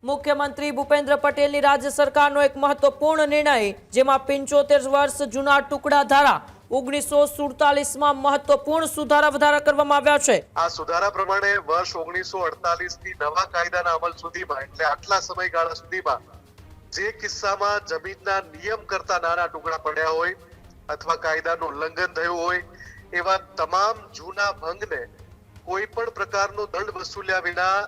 મુખ્યમંત્રી ભૂપેન્દ્ર પટેલની રાજ્ય સરકારનો એક મહત્વપૂર્ણ નિર્ણય, જેમાં 75 વર્ષ જૂના ટુકડા ધારા 1947માં મહત્વપૂર્ણ સુધારા વધારા કરવામાં આવ્યા છે। આ સુધારા પ્રમાણે વર્ષ 1948 ની નવા કાયદાના અમલ સુધીમાં એટલે આટલા સમયગાળા સુધીમાં જે કિસ્સામાં જમીનના નિયમ કરતા નાના ટુકડા પડ્યા હોય અથવા કાયદાનું ઉલ્લંઘન થયું હોય એવા તમામ જૂના ભંગને કોઈ પણ પ્રકારનો દંડ વસૂલ્યા વિના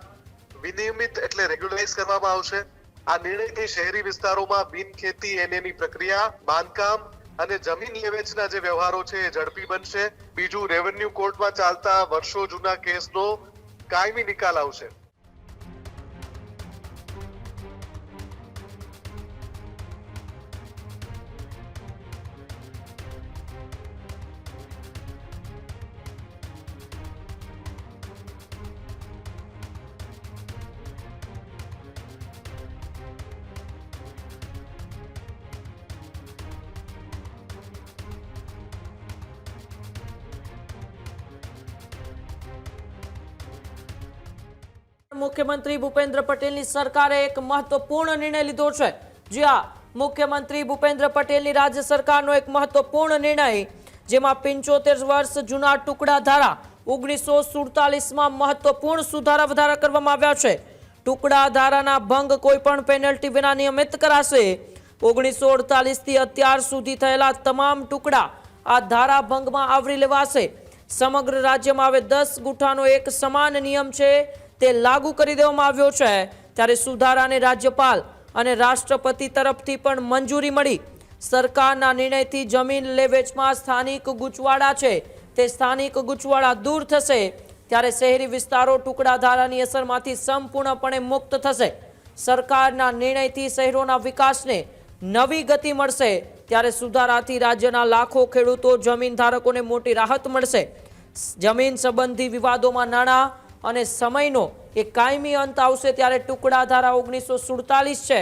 વિનિયમિત એટલે રેગ્યુલાઇઝ કરવામાં આવશે। આ નિર્ણયથી શહેરી વિસ્તારોમાં બિનખેતી એની પ્રક્રિયા, બાંધકામ અને જમીન લેવેચના જે વ્યવહારો છે એ ઝડપી બનશે। બીજું, રેવન્યુ કોર્ટમાં ચાલતા વર્ષો જૂના કેસનો કાયમી નિકાલ આવશે। મુખ્યમંત્રી ભૂપેન્દ્ર પટેલની સરકારે એક મહત્વપૂર્ણ નિર્ણય લીધો છે। જ્યાં મુખ્યમંત્રી ભૂપેન્દ્ર પટેલની રાજ્ય સરકારનો એક મહત્વપૂર્ણ નિર્ણય, જેમાં 75 વર્ષ જૂના ટુકડા ધારા 1947માં મહત્વપૂર્ણ સુધારા વધારા કરવામાં આવ્યા છે। ટુકડા ધારાના ભંગ કોઈ પણ પેનલ્ટી વિના નિયમિત કરાશે। 1948 થી અત્યાર સુધી થયેલા તમામ ટુકડા આ ધારા ભંગમાં આવરી લેવાશે। સમગ્ર રાજ્યમાં હવે 10 ગુઠાનો એક સમાન નિયમ છે તે લાગુ કરી દેવામાં આવ્યો છે। ત્યારે સુધારાને રાજ્યપાલ અને રાષ્ટ્રપતિ તરફથી પણ મંજૂરી મળી। સરકારના નિર્ણયથી જમીન લેવેચમાં સ્થાનિક ગૂંચવાડા છે તે સ્થાનિક ગૂંચવાડા દૂર થશે। ત્યારે શહેરી વિસ્તારો ટુકડા ધારાની અસરમાંથી સંપૂર્ણપણે મુક્ત થશે। સરકારના નિર્ણયથી શહેરોના વિકાસને નવી ગતિ મળશે। ત્યારે સુધારાથી રાજ્યના લાખો ખેડૂતો, જમીન ધારકોને મોટી રાહત મળશે। જમીન સંબંધી વિવાદોમાં નાણાં અને સમયનો એક કાયમી અંત આવશે। ત્યારે ટુકડા ધારા 1947 છે,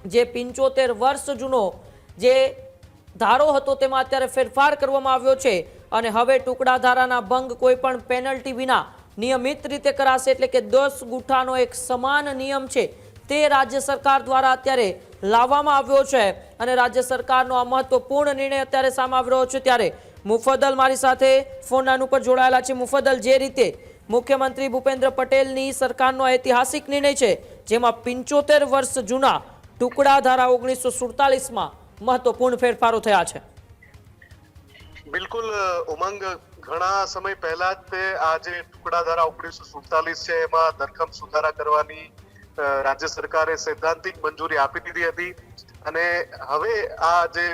જે 75 વર્ષ જૂનો જે ધારો હતો તેમાં અત્યારે ફેરફાર કરવામાં આવ્યો છે અને હવે ટુકડા ધારાના ભંગ કોઈ પણ પેનલ્ટી વિના નિયમિત રીતે કરાશે। એટલે કે 10 ગુઠાનો એક સમાન નિયમ છે તે રાજ્ય સરકાર દ્વારા અત્યારે લાવવામાં આવ્યો છે અને રાજ્ય સરકારનો આ મહત્વપૂર્ણ નિર્ણય અત્યારે સામે આવી રહ્યો છે। ત્યારે મુફદ્દલ મારી સાથે ફોન લાઈન ઉપર જોડાયેલા છે। મુફદ્દલ, જે રીતે મુખ્યમંત્રી ભૂપેન્દ્ર પટેલની સરકારનો ઐતિહાસિક નિર્ણય છે, જેમાં 75 વર્ષ જૂના ટુકડા ધારા 1947માં મહત્વપૂર્ણ ફેરફારો થયા છે। બિલકુલ ઉમંગ, ઘણા સમય પહેલા જ તે આ જે ટુકડા ધારા 1947 છે એમાં ધરખમ સુધારા કરવાની રાજ્ય સરકારે સૈદ્ધાંતિક મંજૂરી આપી દીધી હતી અને હવે આ જે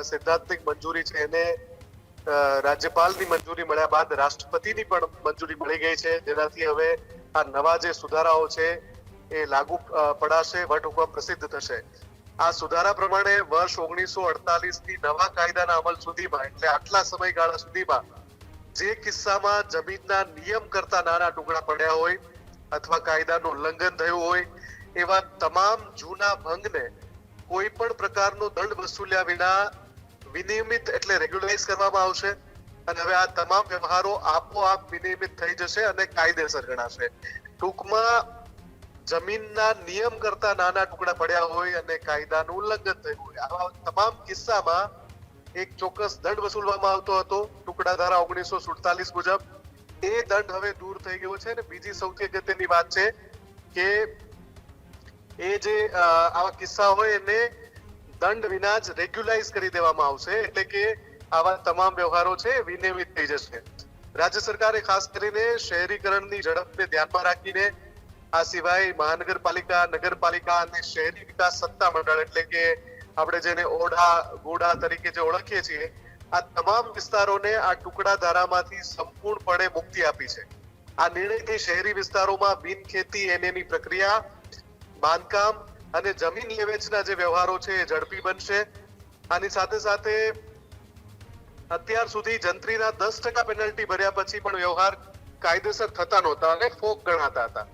સૈદ્ધાંતિક મંજૂરી છે એને રાજ્યપાલની મંજૂરી મળ્યા બાદ રાષ્ટ્રપતિની પણ મંજૂરી મળી ગઈ છે, જેનાથી હવે આ નવા જે સુધારાઓ છે એ લાગુ પડાશે, વટહુકમ પ્રસિદ્ધ થશે। આ સુધારા પ્રમાણે વર્ષ 1948 ની નવા કાયદાના અમલ સુધીમાં એટલે આટલા સમયગાળા સુધીમાં જે કિસ્સામાં જમીનના નિયમ કરતા નાના ટુકડા પડ્યા હોય અથવા કાયદાનું ઉલ્લંઘન થયું હોય એવા તમામ જૂના ભંગને કોઈ પણ પ્રકારનો દંડ વસૂલ્યા વિના વિનિયમિત એટલે રેગ્યુલાઇઝ કરવામાં આવશે અને હવે આ તમામ વ્યવહારો આપોઆપ વિનિયમિત થઈ જશે અને કાયદેસર ગણાશે। ટૂંકમાં જમીનના નિયમ કરતા નાના ટુકડા પડ્યા હોય અને કાયદાનું ઉલ્લંઘન થયું હોય આવા તમામ કિસ્સામાં એક ચોક્કસ દંડ વસૂલવામાં આવતો હતો ટુકડા ધારા 1947 મુજબ। એ દંડ હવે દૂર થઈ ગયો છે અને બીજી સૌથી અગત્યની વાત છે કે એ જે આવા કિસ્સા હોય એને દંડ વિના જ રેગ્યુલાઇઝ કરી દેવામાં આવશે, એટલે કે આવા તમામ વ્યવહારો છે વિનિયમિત થઈ જશે। રાજ્ય સરકારે ખાસ કરીને શહેરીકરણની ઝડપને ધ્યાનમાં રાખીને આ સિવાય મહાનગરપાલિકા, નગરપાલિકા અને શહેરી વિકાસ સત્તા મંડળ એટલે કે આપણે જેને ઓઢા ગોઢા તરીકે જે ઓળખીએ છીએ આ તમામ વિસ્તારોને આ ટુકડા ધારામાંથી સંપૂર્ણપણે મુક્તિ આપી છે। આ નિર્ણયથી શહેરી વિસ્તારોમાં બિનખેતી એની પ્રક્રિયા, બાંધકામ અને જમીન લેવેચના જે વ્યવહારો છે એ ઝડપી બનશે। આની સાથે સાથે અત્યાર સુધી જંત્રીના 10% પેનલ્ટી ભર્યા પછી પણ વ્યવહાર કાયદેસર થતા નહોતા અને ફોક ગણાતા હતા,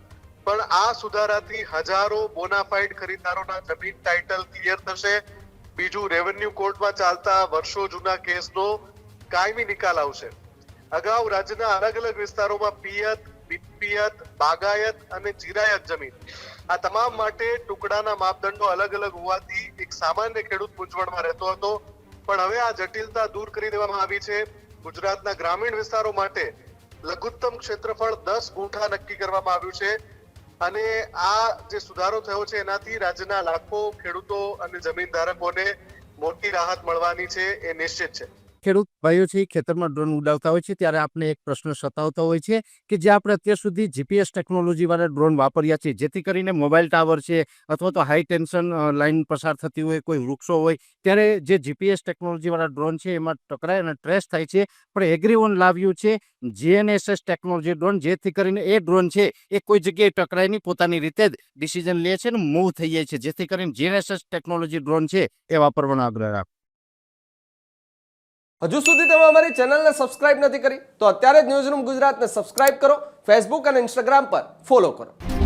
પણ આ સુધારાથી હજારો બોનાફાઇડ ખરીદદારોના જમીન ટાઇટલ ક્લિયર થશે। બીજું, રેવન્યુ કોર્ટમાં ચાલતા વર્ષો જૂના કેસનો કાયમી નિકાલ આવશે। અગાઉ રાજ્યના અલગ અલગ વિસ્તારોમાં પિયત, બિનપિયત, બાગાયત અને જીરાયત જમીન આ તમામ માટે ટુકડાના માપદંડો અલગ અલગ હોવાથી એક સામાન્ય ખેડૂત મૂંઝવણમાં રહેતો હતો, પણ હવે આ જટિલતા દૂર કરી દેવામાં આવી છે. ગુજરાતના ગ્રામીણ વિસ્તારો માટે લઘુત્તમ ક્ષેત્રફળ 10 ગુંઠા નક્કી કરવામાં આવ્યું છે અને આ જે સુધારો થયો છે એનાથી રાજ્યના લાખો ખેડૂતો અને જમીન ધારકોને મોટી રાહત મળવાની છે એ નિશ્ચિત છે. ખેડૂત ભાઈઓ છે ખેતરમાં ડ્રોન ઉડાવતા હોય છે ત્યારે આપણે એક પ્રશ્ન સતાવતો હોય છે કે જે આપણે અત્યાર સુધી જીપીએસ ટેકનોલોજી વાળા ડ્રોન વાપર્યા છે, જેથી કરીને મોબાઈલ ટાવર છે અથવા તો હાઈ ટેન્શન લાઈન પસાર થતી હોય, કોઈ વૃક્ષો હોય, ત્યારે જે જીપીએસ ટેકનોલોજી વાળા ડ્રોન છે એમાં ટકરાય અને ટ્રેસ થાય છે. પણ એગ્રીવન લાવ્યું છે GNSS ટેકનોલોજી ડ્રોન, જેથી કરીને એ ડ્રોન છે એ કોઈ જગ્યાએ ટકરાય નહીં, પોતાની રીતે જ ડિસિઝન લે છે અને મૂવ થઈ જાય છે, જેથી કરીને GNSS ટેકનોલોજી ડ્રોન છે એ વાપરવાનો આગ્રહ રાખો. હજુ સુધી તમે અમારી ચેનલને સબસ્ક્રાઇબ નથી કરી તો અત્યારે જ ન્યૂઝરૂમ ગુજરાતને સબસ્ક્રાઇબ કરો, ફેસબુક અને ઇન્સ્ટાગ્રામ પર ફોલો કરો.